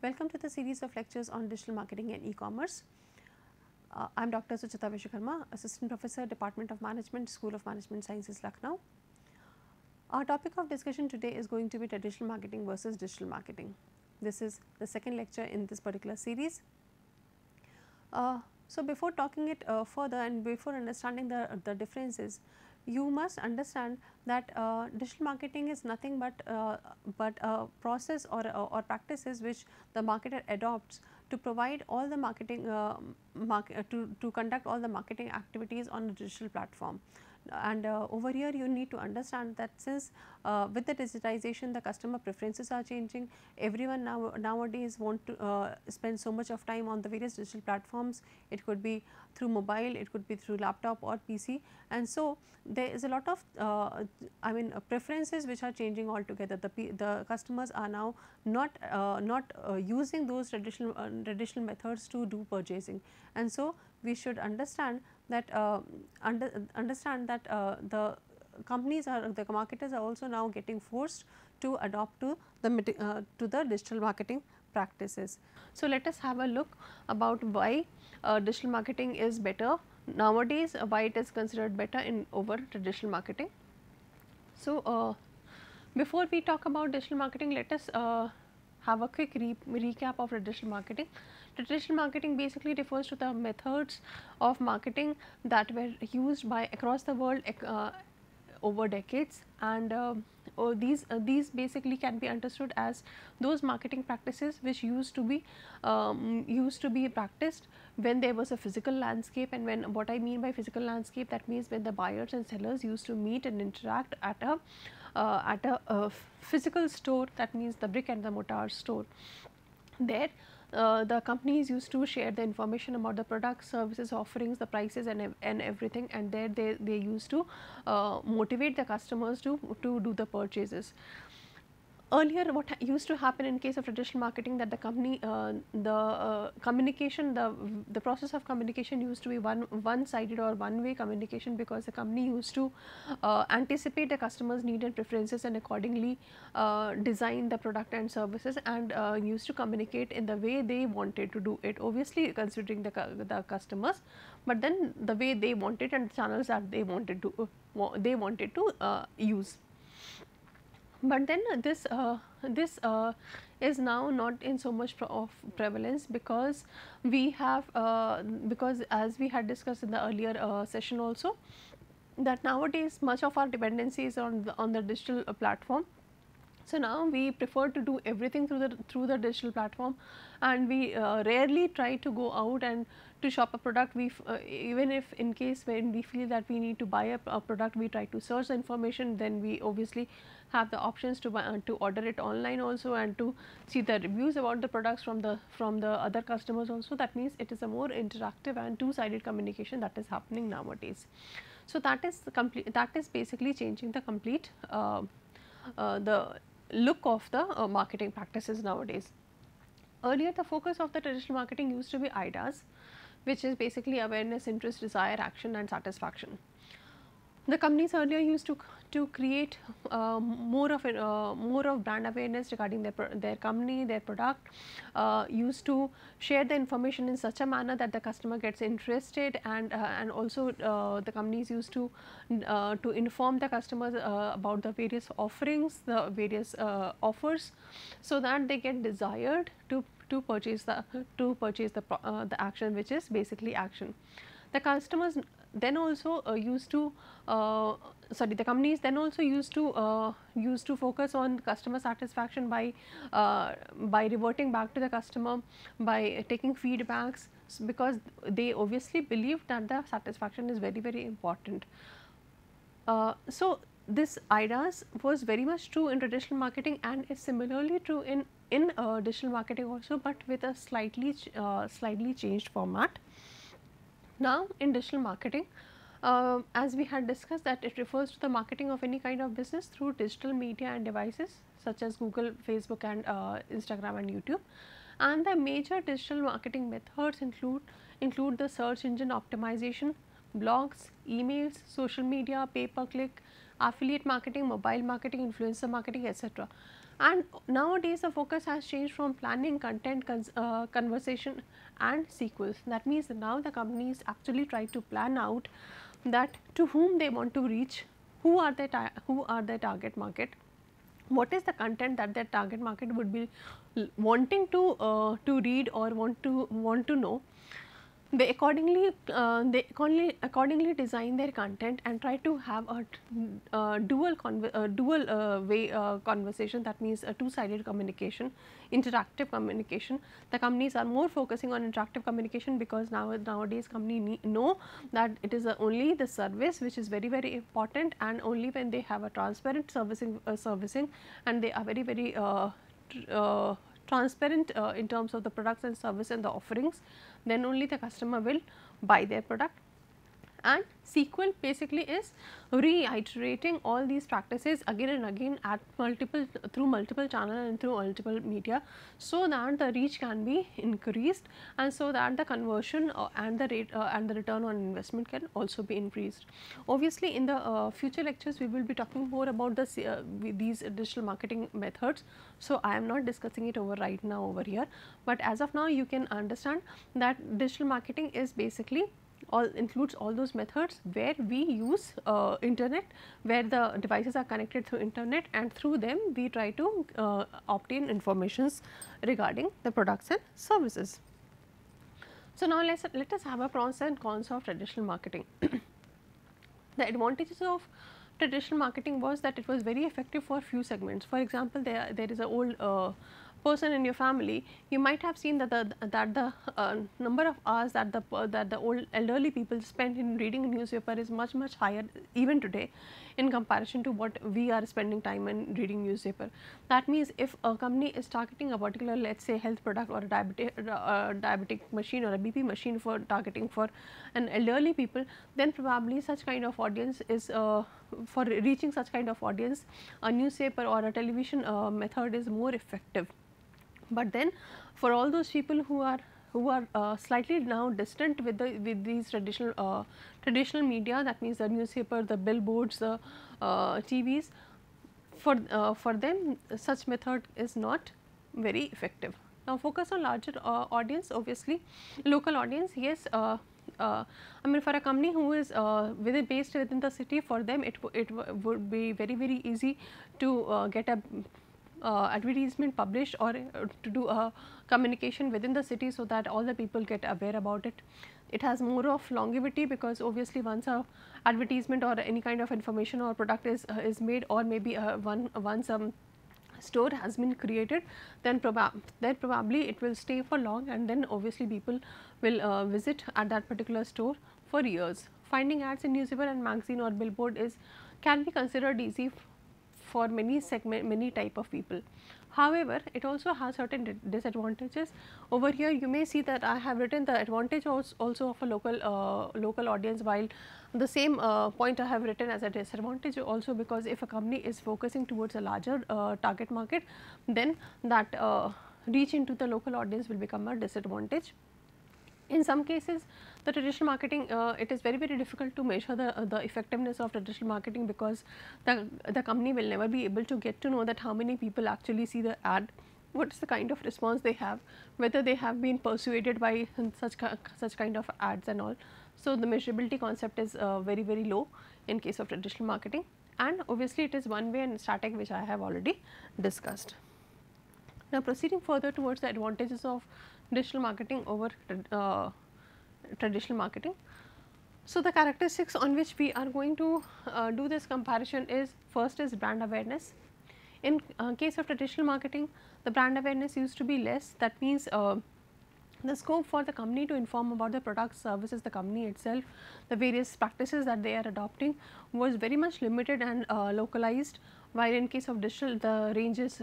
Welcome to the series of lectures on digital marketing and e-commerce. I am Dr. Suchita Vishwakarma, Assistant Professor, Department of Management, School of Management Sciences, Lucknow. Our topic of discussion today is going to be traditional marketing versus digital marketing. This is the second lecture in this particular series. So, before talking it further and before understanding the differences, you must understand that digital marketing is nothing but a process or practices which the marketer adopts to provide all the marketing to conduct all the marketing activities on a digital platform. And over here you need to understand that since with the digitization the customer preferences are changing, everyone nowadays want to spend so much of time on the various digital platforms. It could be through mobile, it could be through laptop or PC, and so there is a lot of preferences which are changing altogether. The customers are now not using those traditional methods to do purchasing, and so we should understand that the companies the marketers are also now getting forced to adopt to the digital marketing practices. So, let us have a look about why digital marketing is better nowadays, why it is considered better in over traditional marketing. So, before we talk about digital marketing, let us have a quick recap of traditional marketing. Traditional marketing basically refers to the methods of marketing that were used by across the world over decades, and these basically can be understood as those marketing practices which used to be practiced when there was a physical landscape. And when what I mean by physical landscape, that means when the buyers and sellers used to meet and interact at a physical store, that means the brick and the mortar store. There the companies used to share the information about the products, services, offerings, the prices and everything, and there they used to motivate the customers to do the purchases. Earlier what used to happen in case of traditional marketing, that the company communication, the process of communication used to be one sided or one way communication, because the company used to anticipate the customers' need and preferences and accordingly design the product and services, and used to communicate in the way they wanted to do it, obviously considering the customers, but then the way they wanted and the channels that they wanted to use. But then this is now not in so much of prevalence, because we have because as we had discussed in the earlier session also, that nowadays much of our dependency is on the digital platform. So, now we prefer to do everything through the digital platform, and we rarely try to go out and to shop a product. We even if in case when we feel that we need to buy a product, we try to search the information, then we obviously have the options to buy, to order it online also, and to see the reviews about the products from the other customers also. That means it is a more interactive and two-sided communication that is happening nowadays. So, that is basically changing the complete the look of the marketing practices nowadays. Earlier the focus of the traditional marketing used to be IDAS, which is basically awareness, interest, desire, action and satisfaction. The companies earlier used to create more of brand awareness regarding their company, their product, used to share the information in such a manner that the customer gets interested, and also the companies used to inform the customers about the various offerings, the various offers, so that they get desired to purchase the action, which is basically action. The customers then also the companies then also used to focus on customer satisfaction by reverting back to the customer, by taking feedbacks, because they obviously believe that the satisfaction is very important. So, this IDAS was very much true in traditional marketing and is similarly true in digital marketing also, but with a slightly changed format. Now, in digital marketing, as we had discussed, that it refers to the marketing of any kind of business through digital media and devices such as Google, Facebook and Instagram and YouTube. And the major digital marketing methods include the search engine optimization, blogs, emails, social media, pay-per-click, affiliate marketing, mobile marketing, influencer marketing, etc. And nowadays the focus has changed from planning, content, conversation and sequels. That means now the companies actually try to plan out that to whom they want to reach, who are their target market, what is the content that their target market would be wanting to read or want to know. They accordingly design their content and try to have a dual way conversation. That means a two-sided communication, interactive communication. The companies are more focusing on interactive communication because nowadays companies know that it is only the service which is very important, and only when they have a transparent servicing and they are very transparent in terms of the products and service and the offerings, then only the customer will buy their product. And sequel basically is reiterating all these practices again and again at through multiple channels and through multiple media, so that the reach can be increased and so that the conversion and the rate and the return on investment can also be increased. Obviously, in the future lectures we will be talking more about these digital marketing methods. So, I am not discussing it right now over here, but as of now you can understand that digital marketing is basically includes all those methods where we use internet, where the devices are connected through internet, and through them we try to obtain informations regarding the products and services. So, now let us have a pros and cons of traditional marketing. The advantages of traditional marketing was that it was very effective for few segments. For example, there is a old person in your family, you might have seen that the number of hours that the old elderly people spend in reading a newspaper is much higher even today in comparison to what we are spending time in reading newspaper. That means if a company is targeting a particular, let's say, health product or a diabetic machine or a BP machine for targeting for an elderly people, then probably such kind of audience is for reaching such kind of audience, a newspaper or a television method is more effective. But then for all those people who are slightly now distant with these traditional media, that means the newspaper, the billboards, the TVs, for them such method is not very effective. Now, focus on larger audience, obviously local audience, yes. I mean, for a company who is based within the city, for them it would be very easy to get a advertisement published or to do a communication within the city, so that all the people get aware about it. It has more of longevity because obviously once a advertisement or any kind of information or product is made, or maybe once store has been created, then probably it will stay for long, and then obviously people will visit at that particular store for years. Finding ads in newspaper and magazine or billboard can be considered easy for many type of people. However, it also has certain disadvantages. Over here you may see that I have written the advantage also of a local audience, while the same point I have written as a disadvantage also, because if a company is focusing towards a larger target market, then that reach into the local audience will become a disadvantage. In some cases, the traditional marketing, it is very difficult to measure the effectiveness of traditional marketing, because the company will never be able to get to know that how many people actually see the ad, what is the kind of response they have, whether they have been persuaded by such kind of ads and all. So, the measurability concept is very low in case of traditional marketing, and obviously it is one way and static, which I have already discussed. Now, proceeding further towards the advantages of digital marketing over traditional marketing. So, the characteristics on which we are going to do this comparison is, first is brand awareness. In case of traditional marketing, the brand awareness used to be less. That means the scope for the company to inform about the products, services, the company itself, the various practices that they are adopting was very much limited and localized. While in case of digital, the range is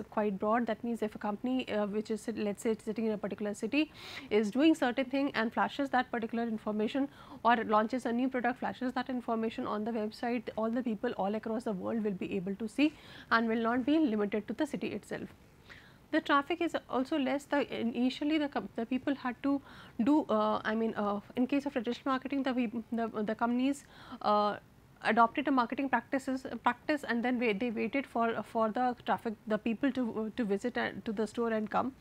quite broad. That means if a company which is, let's say, sitting in a particular city is doing certain thing and flashes that particular information, or launches a new product, flashes that information on the website, all the people all across the world will be able to see and will not be limited to the city itself. The traffic is also less. Initially the people had to do, in case of traditional marketing, the companies adopted a marketing practice, and then they waited for the traffic, the people to visit to the store and come,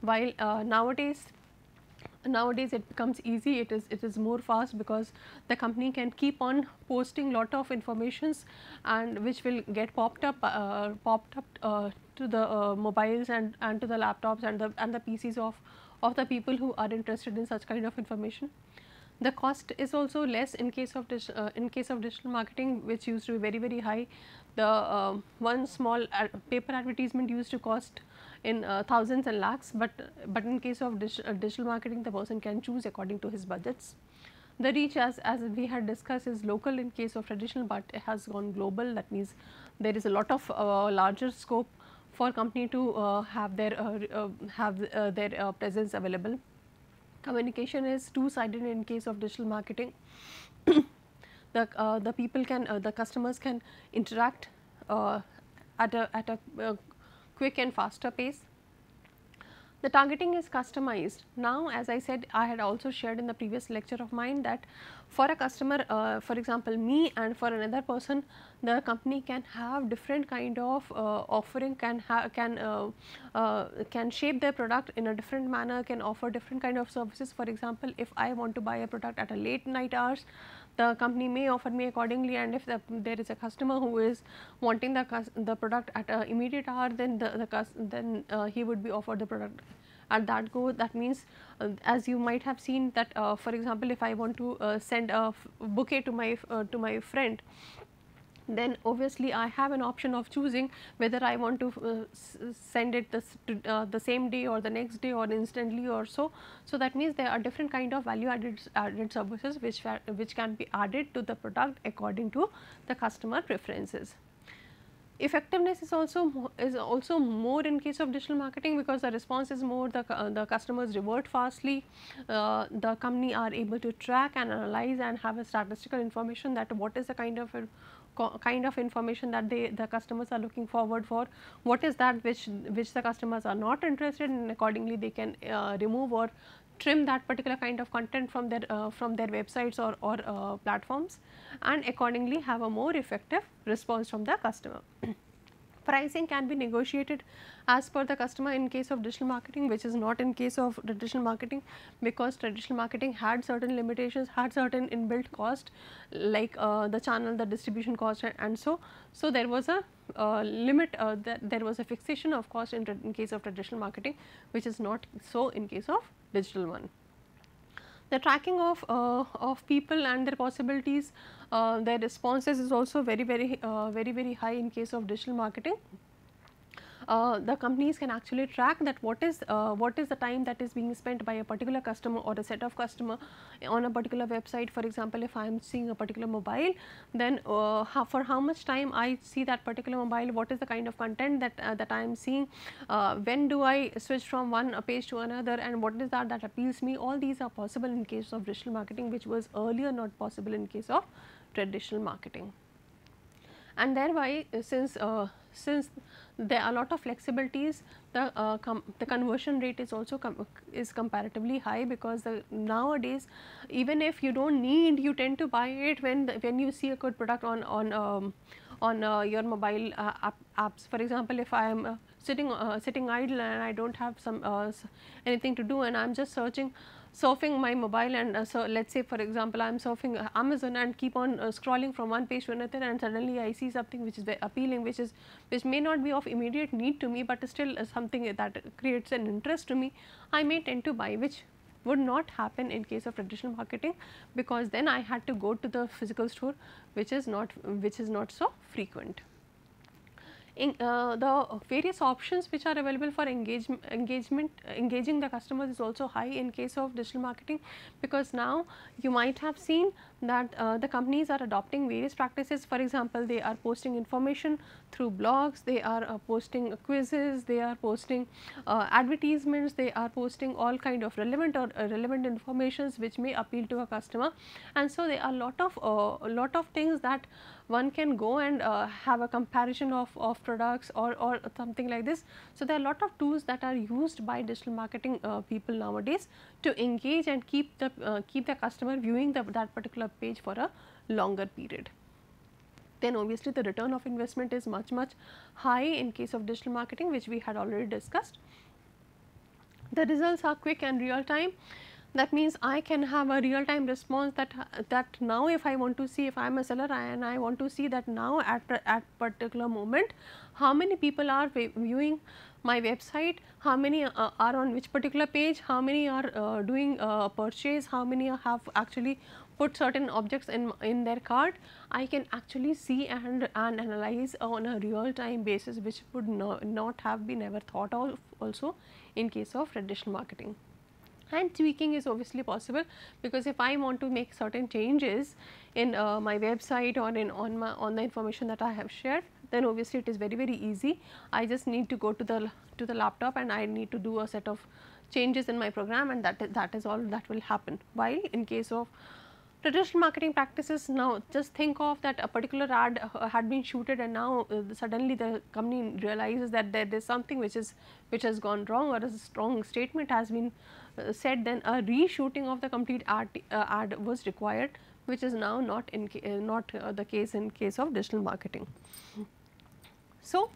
while nowadays it becomes easy, it is more fast, because the company can keep on posting lot of informations, and which will get popped up to the mobiles and to the laptops and the PCs of the people who are interested in such kind of information. The cost is also less in case of digital marketing, which used to be very high. The one small paper advertisement used to cost in thousands and lakhs, but in case of digital marketing, the person can choose according to his budgets. The reach, as we had discussed, is local in case of traditional, but it has gone global. That means there is a lot of larger scope for company to have their presence available. Communication is two-sided in case of digital marketing. The people can the customers can interact at a quick and faster pace. The targeting is customized. Now, as I said, I had also shared in the previous lecture of mine that for a customer, for example me, and for another person, the company can have different kind of offering, can shape their product in a different manner, can offer different kind of services. For example, if I want to buy a product at a late night hours, the company may offer me accordingly, and if there is a customer who is wanting the product at an immediate hour, then he would be offered the product at that go. That means, as you might have seen that, for example, if I want to send a bouquet to my friend, then obviously I have an option of choosing whether I want to send it the same day or the next day or instantly or so. So that means there are different kind of value added services which can be added to the product according to the customer preferences. Effectiveness is also more in case of digital marketing, because the response is more, the customers revert fastly, the company are able to track and analyze and have a statistical information that what is the kind of information that the customers are looking forward for, what is that which the customers are not interested in, accordingly they can remove or trim that particular kind of content from their websites or platforms, and accordingly have a more effective response from the customer. Pricing can be negotiated as per the customer in case of digital marketing, which is not in case of traditional marketing, because traditional marketing had certain limitations, had certain inbuilt cost, like the channel, the distribution cost, and so there was a limit, there was a fixation of cost in case of traditional marketing, which is not so in case of digital one. The tracking of people and their possibilities, their responses is also very high in case of digital marketing. The companies can actually track that what is the time that is being spent by a particular customer or a set of customer on a particular website. For example, if I am seeing a particular mobile, then for how much time I see that particular mobile, what is the kind of content that I am seeing, when do I switch from one page to another, and what is that appeals me. All these are possible in case of digital marketing, which was earlier not possible in case of traditional marketing. And thereby, since there are a lot of flexibilities, the conversion rate is also is comparatively high, because nowadays even if you don't need, you tend to buy it when you see a good product on your mobile apps. For example, if I am sitting idle and I don't have anything to do, and I am just surfing my mobile, and so let us say for example, I am surfing Amazon and keep on scrolling from one page to another, and suddenly I see something which is very appealing, which may not be of immediate need to me, but still something that creates an interest to me, I may tend to buy, which would not happen in case of traditional marketing, because then I had to go to the physical store, which is not so frequent. The various options which are available for engaging the customers is also high in case of digital marketing, because now you might have seen that the companies are adopting various practices. For example, they are posting information through blogs, they are posting quizzes, they are posting advertisements, they are posting all kind of relevant informations which may appeal to a customer, and so there are a lot of things that one can go and have a comparison of products or something like this. So, there are a lot of tools that are used by digital marketing people nowadays to engage and keep the customer viewing that particular page for a longer period. then obviously the return of investment is much high in case of digital marketing, which we had already discussed. The results are quick and real time. That means I can have a real time response that now if I want to see, if I am a seller and I want to see that now at particular moment how many people are viewing my website, how many are on which particular page, how many are doing purchase, how many have actually put certain objects in their cart, I can actually see and analyze on a real time basis, which would not have been ever thought of also in case of traditional marketing. And tweaking is obviously possible, because if I want to make certain changes in my website or on the information that I have shared, then obviously it is very easy. I just need to go to the laptop and I need to do a set of changes in my program, and that is all that will happen. While in case of traditional marketing practices, now just think of that a particular ad had been shooted, and now suddenly the company realizes that there is something which has gone wrong, or a strong statement has been said, then a reshooting of the complete ad was required, which is now not the case in case of digital marketing. So,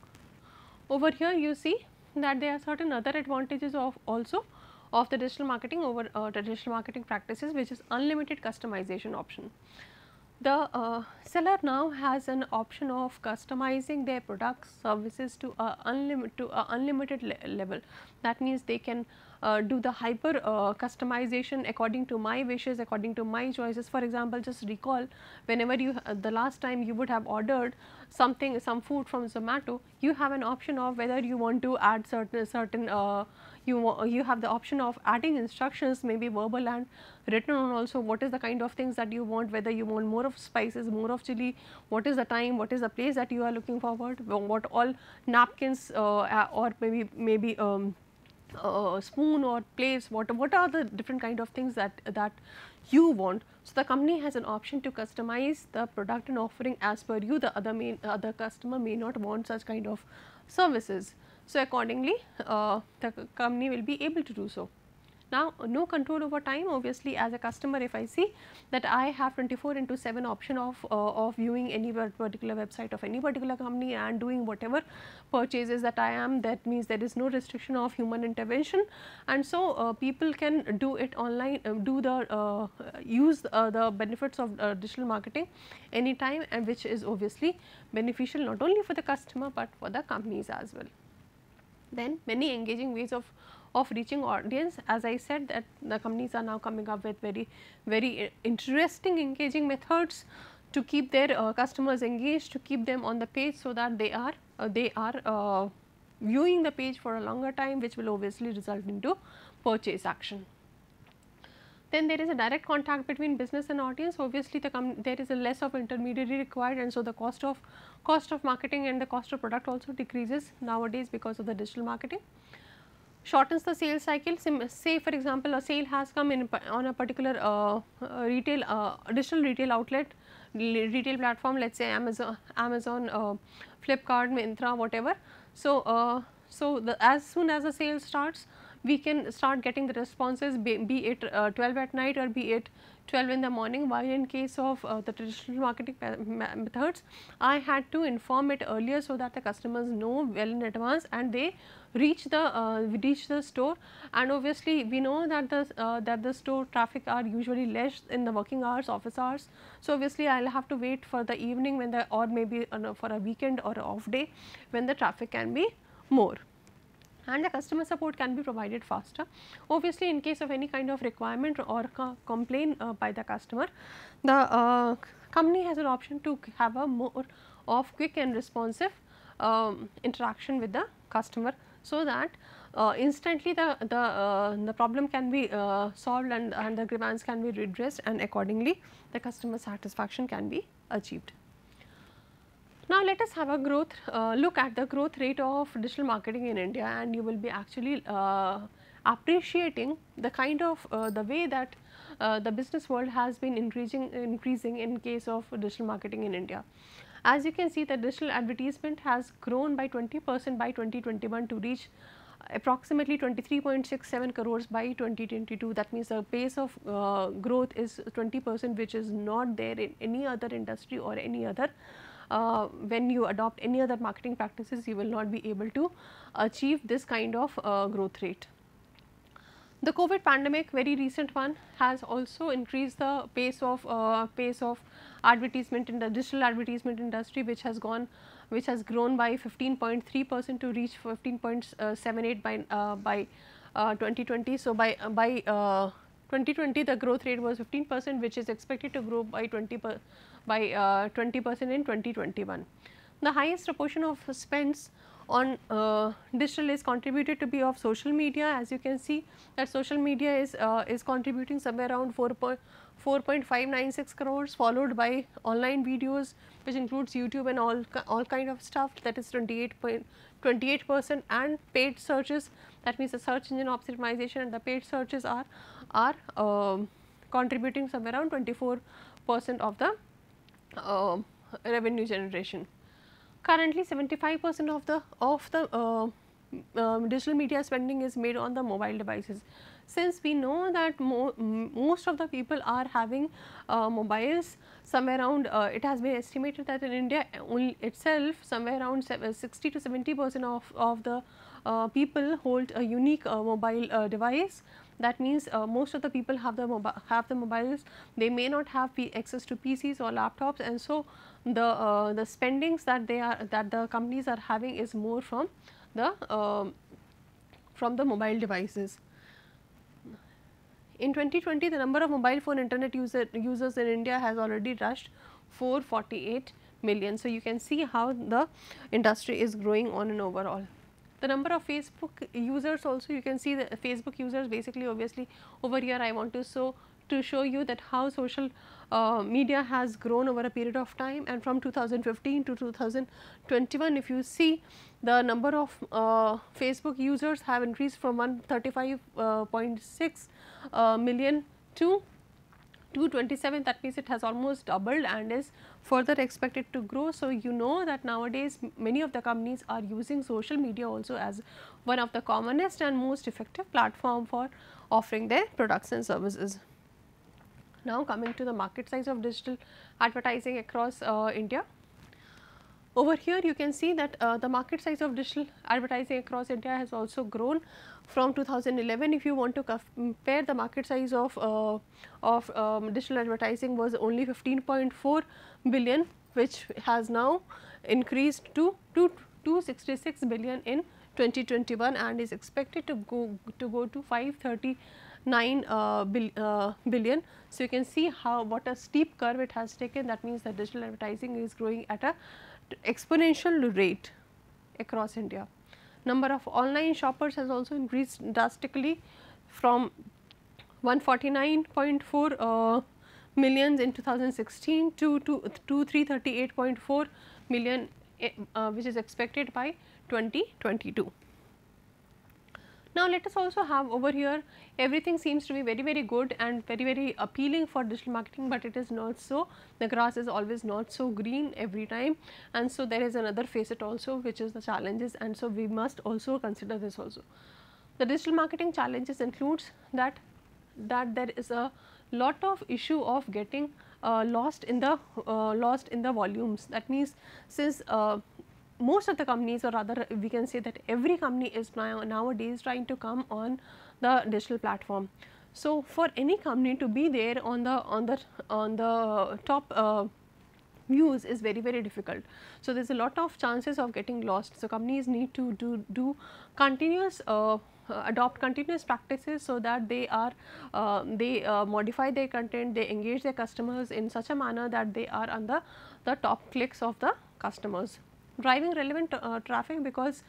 over here you see that there are certain other advantages of also of the digital marketing over traditional marketing practices, which is unlimited customization option. The seller now has an option of customizing their products, services to a unlimited level. That means they can do the hyper customization according to my wishes, according to my choices. For example, just recall whenever you the last time you would have ordered some food from Zomato, you have an option of whether you want to add certain you have the option of adding instructions, maybe verbal and written on also, what is the kind of things that you want, whether you want more of spices, more of chili, what is the time, what is the place that you are looking forward, what all napkins or maybe spoon or plates, what are the different kind of things that you want. So, the company has an option to customize the product and offering as per you. The other customer may not want such kind of services. So, accordingly the company will be able to do so. Now, no control over time, obviously as a customer, if I see that I have 24/7 option of viewing any particular website of any particular company and doing whatever purchases that I am, that means there is no restriction of human intervention, and so people can do it online, use the benefits of digital marketing anytime, and which is obviously beneficial not only for the customer but for the companies as well. Then many engaging ways of reaching audience. As I said, that the companies are now coming up with very interesting engaging methods to keep their customers engaged, to keep them on the page, so that they are viewing the page for a longer time, which will obviously result into purchase action. Then there is a direct contact between business and audience. Obviously, there is a less of intermediary required, and so the cost of marketing and the cost of product also decreases nowadays because of the digital marketing. Shortens the sales cycle. Say for example, a sale has come in on a particular digital retail outlet, retail platform, let's say Amazon, Flipkart, Myntra, whatever. So, as soon as the sale starts, we can start getting the responses, be it 12 at night or be it 12 in the morning. While in case of the traditional marketing methods, I had to inform it earlier so that the customers know well in advance and they reach the store. And obviously, we know that the store traffic are usually less in the working hours, office hours. So, obviously, I will have to wait for the evening when or maybe for a weekend or a off day when the traffic can be more, and the customer support can be provided faster. Obviously, in case of any kind of requirement or complaint by the customer, the company has an option to have a more of quick and responsive interaction with the customer, so that instantly the problem can be solved and the grievance can be redressed, and accordingly the customer satisfaction can be achieved. Now, let us have a look at the growth rate of digital marketing in India, and you will be actually appreciating the kind of the way that the business world has been increasing in case of digital marketing in India. As you can see, the digital advertisement has grown by 20% by 2021 to reach approximately 23.67 crores by 2022. That means the pace of growth is 20%, which is not there in any other industry or any other when you adopt any other marketing practices, you will not be able to achieve this kind of growth rate. The COVID pandemic, very recent one, has also increased the pace of advertisement in the digital advertisement industry, which has grown by 15.3% to reach 15.78 by 2020. So by 2020, the growth rate was 15%, which is expected to grow by 20% in 2021. The highest proportion of spends on digital is contributed to be of social media. As you can see that social media is contributing somewhere around 4.596 crores, followed by online videos, which includes YouTube and all kind of stuff, that is 28%, and paid searches, that means the search engine optimization and the paid searches are contributing somewhere around 24% of the revenue generation. Currently 75% of the digital media spending is made on the mobile devices. Since we know that most of the people are having mobiles, somewhere around it has been estimated that in India only itself somewhere around 60 to 70% of the people hold a unique mobile device. That means most of the people have the mobiles. They may not have access to PCs or laptops, and so the spendings that the companies are having is more from the mobile devices. In 2020, the number of mobile phone internet users in India has already reached 448 million. So you can see how the industry is growing on an overall. The number of Facebook users also, you can see the Facebook users, basically obviously over here I want to show you that how social media has grown over a period of time, and from 2015 to 2021, if you see, the number of Facebook users have increased from 135.6 million to 227. That means it has almost doubled and is further expected to grow. So you know that nowadays many of the companies are using social media also as one of the commonest and most effective platform for offering their products and services. Now coming to the market size of digital advertising across India. Over here you can see that the market size of digital advertising across India has also grown from 2011. If you want to compare, the market size of digital advertising was only 15.4 billion, which has now increased to 266 billion in 2021 and is expected to go to 539 billion. So you can see what a steep curve it has taken. That means that digital advertising is growing at a exponential rate across India. Number of online shoppers has also increased drastically from 149.4 millions in 2016 to 338.4 million, which is expected by 2022. Now let us also have over here, everything seems to be very good and very appealing for digital marketing, but it is not so. The grass is always not so green every time, and so there is another facet also, which is the challenges, and so we must also consider this also. The digital marketing challenges includes that there is a lot of issue of getting lost in the volumes. That means since most of the companies, or rather we can say that every company is nowadays trying to come on the digital platform. So for any company to be there on the top views is very difficult. So there is a lot of chances of getting lost. So companies need to do continuous adopt continuous practices, so that they modify their content, they engage their customers in such a manner that they are on the top clicks of the customers. Driving relevant traffic, because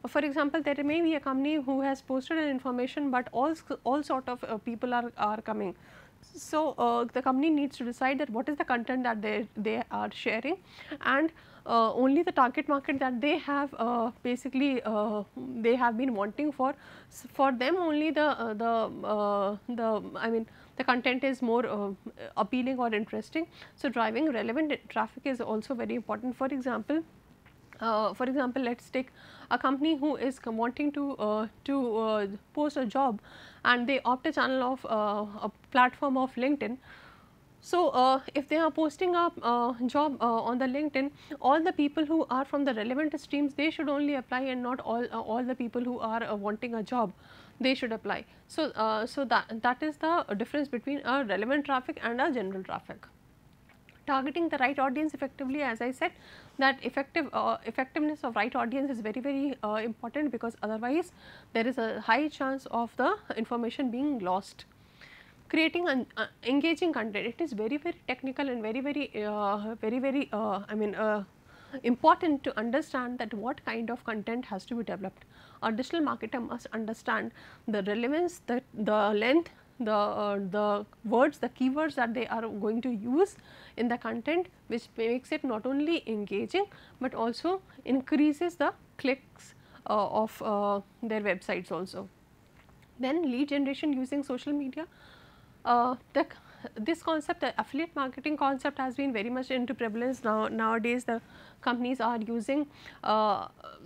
for example, there may be a company who has posted an information, but all sort of people are coming. So the company needs to decide that what is the content that they are sharing, and only the target market that they have basically they have been wanting for them only the content is more appealing or interesting. So driving relevant traffic is also very important. For example, let us take a company who is wanting to post a job, and they opt a channel of a platform of LinkedIn. So, if they are posting a job on the LinkedIn, all the people who are from the relevant streams, they should only apply, and not all the people who are wanting a job, they should apply. So, that is the difference between a relevant traffic and a general traffic. Targeting the right audience effectively, as I said, that effectiveness of right audience is very important, because otherwise there is a high chance of the information being lost. Creating an engaging content, it is very technical and very important to understand that what kind of content has to be developed. A digital marketer must understand the relevance, the length, the words, the keywords that they are going to use in the content, which makes it not only engaging, but also increases the clicks of their websites also. Then lead generation using social media. This concept, the affiliate marketing concept, has been very much into prevalence nowadays. The companies are using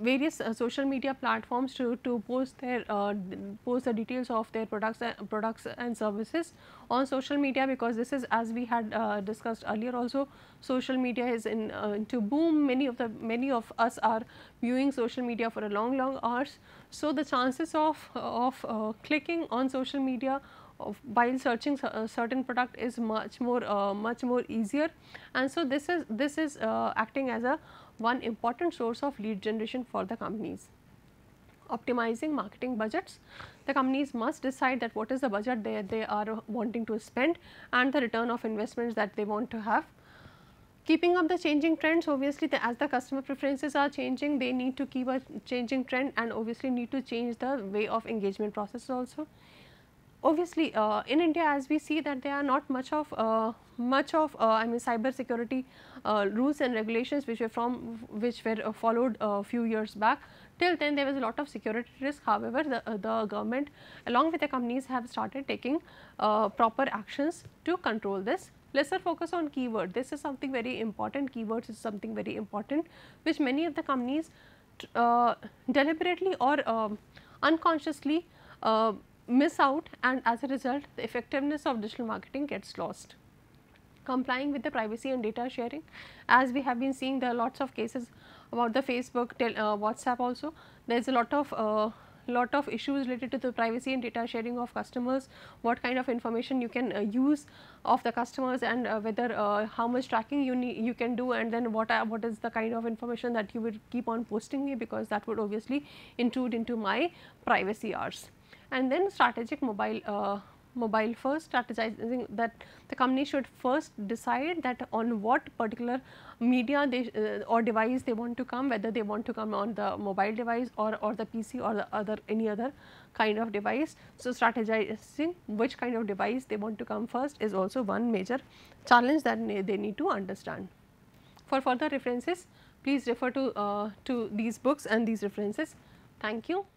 various social media platforms to post the details of their products and services on social media, because this is, as we had discussed earlier also, social media is into boom. Many of us are viewing social media for a long hours. So the chances of clicking on social media while searching a certain product is much more easier, and so this is acting as a one important source of lead generation for the companies. Optimizing marketing budgets, the companies must decide that what is the budget they are wanting to spend, and the return of investments that they want to have. Keeping up the changing trends, obviously as the customer preferences are changing, they need to keep a changing trend, and obviously need to change the way of engagement process also. Obviously, in India, as we see that there are not much of cyber security rules and regulations which were followed a few years back. Till then, there was a lot of security risk. However, the government along with the companies have started taking proper actions to control this. Lesser focus on keyword. This is something very important. Keywords is something very important, which many of the companies deliberately or unconsciously miss out, and as a result the effectiveness of digital marketing gets lost. Complying with the privacy and data sharing, as we have been seeing, there are lots of cases about the Facebook, WhatsApp also. There is a lot of issues related to the privacy and data sharing of customers, what kind of information you can use of the customers, and whether how much tracking you can do, and then what is the kind of information that you would keep on posting me, because that would obviously intrude into my privacy hours. And then strategic mobile first, strategizing that the company should first decide that on what particular media or device they want to come, whether they want to come on the mobile device or the PC or the any other kind of device. So strategizing which kind of device they want to come first is also one major challenge that they need to understand. For further references, please refer to these books and these references. Thank you.